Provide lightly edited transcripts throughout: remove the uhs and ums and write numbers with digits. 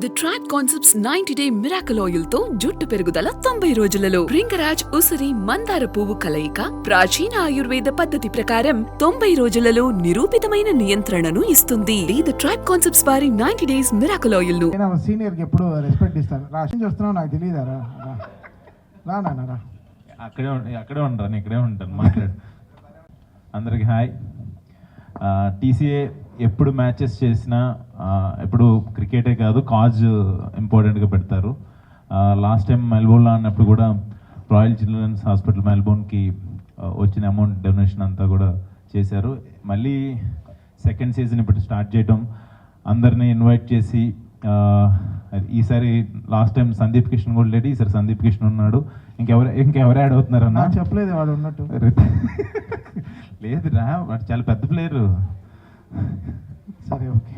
The trap concepts 90-day miracle oil తో జుట్టు పెరుగుదల 90 రోజులలో భృంగరాజ్ ఉసిరి మందార పువ్వు కలయిక ప్రాచీన ఆయుర్వేద పద్ధతి ప్రకారం 90 రోజులలో నిరూపితమైన నియంత్రణను ఇస్తుంది. ది ట్రాప్ కాన్సెప్ట్స్ వారి 90 days మిరాకల్ ఆయిల్ ను నేను సీనియర్ కి ఎప్పుడు రెస్పెక్ట్ ఇస్తాను. రాష్ట్రం చూస్తున్నావు నాకు తెలియదా రా రా అక్కడే ఉంటాను, ఇక్కడే ఉంటాను, మాట్లాడు. అందరికి హాయ్. టీసీఏ ఎప్పుడు మ్యాచెస్ చేసినా ఎప్పుడు క్రికెటే కాదు కాజ్ ఇంపార్టెంట్గా పెడతారు. లాస్ట్ టైం మెల్బోర్న్లో అన్నప్పుడు కూడా రాయల్ చిల్డ్రన్స్ హాస్పిటల్ మెల్బోర్న్కి వచ్చిన అమౌంట్ డొనేషన్ అంతా కూడా చేశారు. మళ్ళీ సెకండ్ సీజన్ ఇప్పుడు స్టార్ట్ చేయటం, అందరినీ ఇన్వైట్ చేసి ఈసారి లాస్ట్ టైం సందీప్ కిషన్ కూడా లేడు, ఈసారి సందీప్ కిషన్ ఉన్నాడు. ఇంకెవరు యాడ్ అవుతున్నారన్నా చెప్పలేదు వాడు ఉన్నట్టు. లేదురా వాడు చాలా పెద్ద ప్లేయరు. సరే ఓకే.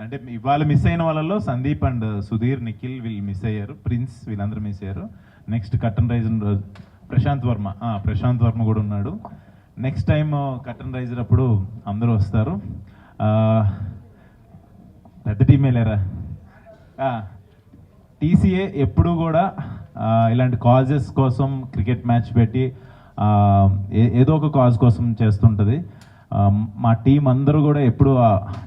అంటే ఇవాళ మిస్ అయిన వాళ్ళలో సందీప్ అండ్ సుధీర్, నిఖిల్ వీళ్ళు మిస్ అయ్యారు, ప్రిన్స్ వీళ్ళందరూ మిస్ అయ్యారు. Next curtain raiser Prashant Varma కూడా ఉన్నాడు. నెక్స్ట్ టైం కర్టన్ రైజర్ అప్పుడు అందరూ వస్తారు. పెద్ద టీమే లేరా. టీసీఏ ఎప్పుడు కూడా ఇలాంటి కాజెస్ కోసం క్రికెట్ మ్యాచ్ పెట్టి ఏదో ఒక కాజ్ కోసం చేస్తుంటుంది. మా టీం అందరూ కూడా ఎప్పుడు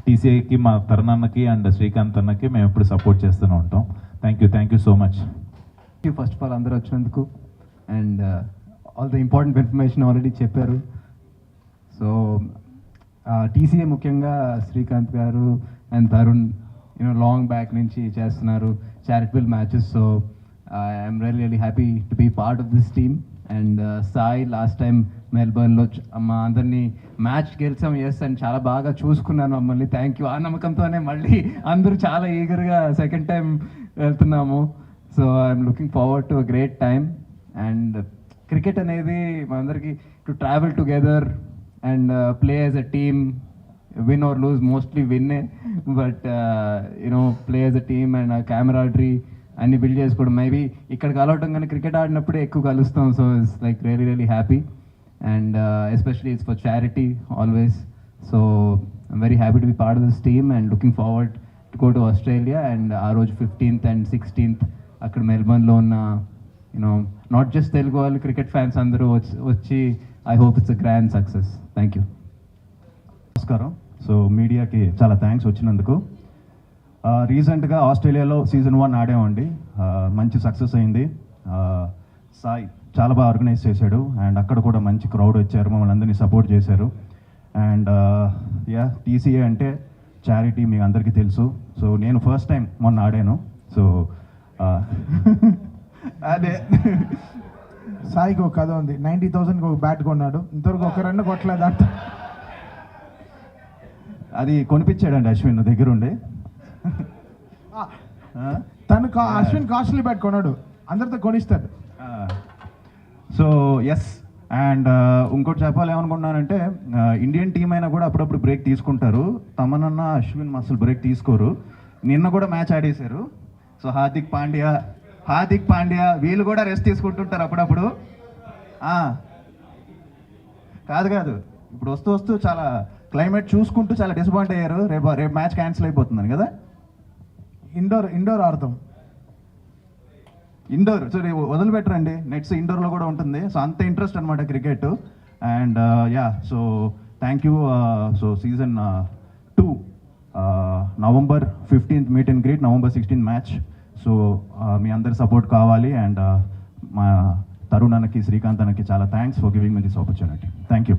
టీసీఐకి, మా తరుణన్నకి అండ్ శ్రీకాంత్ అన్నకి మేము ఎప్పుడు సపోర్ట్ చేస్తూనే ఉంటాం. Thank you so much. First of all అందరూ వచ్చినందుకు and all the important information already చెప్పారు. సో టీసీఏ ముఖ్యంగా Srikanth garu and Tarun long back నుంచి చేస్తున్నారు charitable matches. So I'm really happy to be part of this team. And Sai last time మెల్బర్న్లో మా అందరినీ match గెలిచాం, ఎస్, అండ్ చాలా బాగా చూసుకున్నాను మమ్మల్ని. Thank you. ఆ నమ్మకంతోనే మళ్ళీ అందరూ చాలా ఈగర్గా సెకండ్ టైం వెళ్తున్నాము. So I'm looking forward to a great time. And cricket అనేది మనందరికీ to travel together and play as a team, win or lose, mostly విన్నే, but play as a team and ఆ కెమెరాడరీ అన్ని build చేసుకోవడం. Maybe ఇక్కడ కలవటం కానీ cricket ఆడినప్పుడే ఎక్కువ కలుస్తాం. So it's like really happy and especially it's for charity always. So I'm very happy to be part of this team and looking forward to go to Australia. And ఆ రోజు 15th and 16th అక్కడ మెల్బర్న్లో ఉన్న not just Telugu వాళ్ళు, cricket fans అందరూ వచ్చి I hope it's a grand success. Thank you. నమస్కారం. So మీడియాకి చాలా థ్యాంక్స్ వచ్చినందుకు. రీసెంట్గా ఆస్ట్రేలియాలో సీజన్ 1 ఆడామండి, మంచి సక్సెస్ అయింది. సాయి చాలా బాగా ఆర్గనైజ్ చేశాడు అండ్ అక్కడ కూడా మంచి క్రౌడ్ వచ్చారు, మమ్మల్ని అందరినీ సపోర్ట్ చేశారు. అండ్ టీసీఏ అంటే చారిటీ మీకు అందరికీ తెలుసు. సో నేను ఫస్ట్ టైం మొన్న ఆడాను. సో అదే సాయికి ఒక కథ ఉంది. 90,000కి ఒక బ్యాట్ కొన్నాడు, ఇంతవరకు ఒక రన్ కొట్టలేదంట. అది కొనిపించాడండి అశ్విన్ దగ్గరుండి. తను అశ్విన్ కాస్ట్లీ బ్యాట్ కొన్నాడు, అందరితో కొనిస్తాడు. So yes. అండ్ ఇంకోటి చెప్పాలి ఏమనుకున్నానంటే, ఇండియన్ టీం అయినా కూడా అప్పుడప్పుడు బ్రేక్ తీసుకుంటారు. తమనన్న అశ్విన్ అసలు బ్రేక్ తీసుకోరు. నిన్న కూడా మ్యాచ్ ఆడేశారు. సో హార్దిక్ పాండ్యా వీళ్ళు కూడా రెస్ట్ తీసుకుంటుంటారు అప్పుడప్పుడు. కాదు ఇప్పుడు వస్తూ చాలా క్లైమేట్ చూసుకుంటూ చాలా డిసప్పాయింట్ అయ్యారు. రేపు మ్యాచ్ క్యాన్సిల్ అయిపోతుందని కదా. ఇండోర్ ఆడతాం. ఇండోర్ సో వదిలిపెట్టరండి, నెక్స్ట్ ఇండోర్లో కూడా ఉంటుంది. సో అంత ఇంట్రెస్ట్ అనమాట cricket. And so thank you. So season 2 November 15th meet and greet, November 16th match. So మీ అందరి సపోర్ట్ కావాలి. అండ్ మా తరుణ్ అన్నకి, శ్రీకాంత్ అన్నకి చాలా thanks for giving me this opportunity. Thank you.